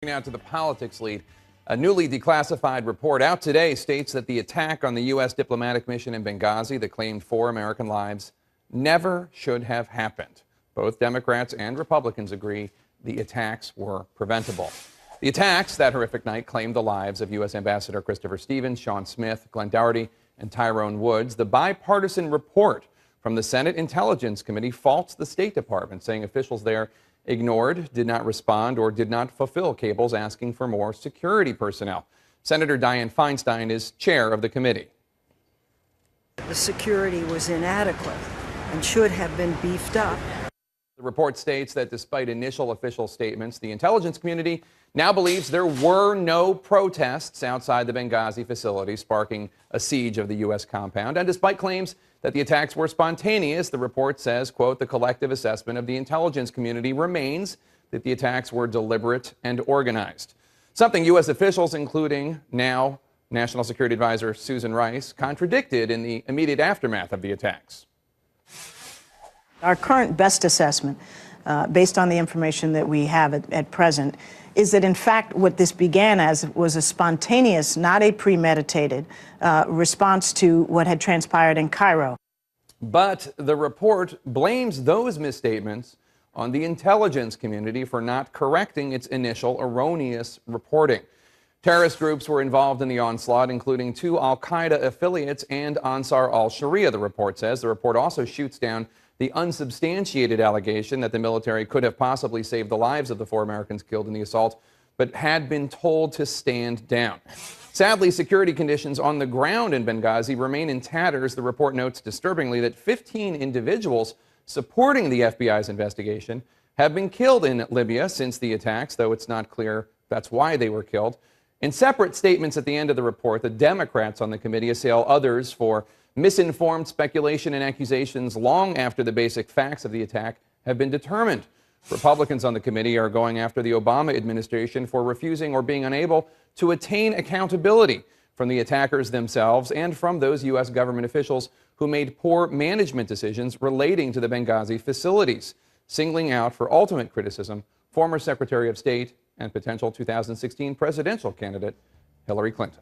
Now to the politics lead. A newly declassified report out today states that the attack on the U.S. diplomatic mission in Benghazi that claimed 4 American lives never should have happened. Both Democrats and Republicans agree the attacks were preventable. The attacks that horrific night claimed the lives of U.S. Ambassador Christopher Stevens, Sean Smith, Glenn Dougherty, and Tyrone Woods. The bipartisan report from the Senate Intelligence Committee faults the State Department, saying officials there ignored, did not respond, or did not fulfill cables asking for more security personnel. Senator Dianne Feinstein is chair of the committee. The security was inadequate and should have been beefed up. The report states that despite initial official statements, the intelligence community now believes there were no protests outside the Benghazi facility, sparking a siege of the U.S. compound. And despite claims that the attacks were spontaneous, the report says, quote, the collective assessment of the intelligence community remains that the attacks were deliberate and organized. Something U.S. officials, including now National Security Advisor Susan Rice, contradicted in the immediate aftermath of the attacks. Our current best assessment, based on the information that we have at present, is that in fact what this began as was a spontaneous, not a premeditated response to what had transpired in Cairo. But the report blames those misstatements on the intelligence community for not correcting its initial erroneous reporting. Terrorist groups were involved in the onslaught, including 2 al-Qaeda affiliates and Ansar al-Sharia, the report says. The report also shoots down the unsubstantiated allegation that the military could have possibly saved the lives of the 4 Americans killed in the assault, but had been told to stand down. Sadly, security conditions on the ground in Benghazi remain in tatters. The report notes disturbingly that 15 individuals supporting the FBI's investigation have been killed in Libya since the attacks, though it's not clear that's why they were killed. In separate statements at the end of the report, the Democrats on the committee assail others for misinformed speculation and accusations long after the basic facts of the attack have been determined. Republicans on the committee are going after the Obama administration for refusing or being unable to attain accountability from the attackers themselves and from those U.S. government officials who made poor management decisions relating to the Benghazi facilities, singling out for ultimate criticism former Secretary of State and potential 2016 presidential candidate Hillary Clinton.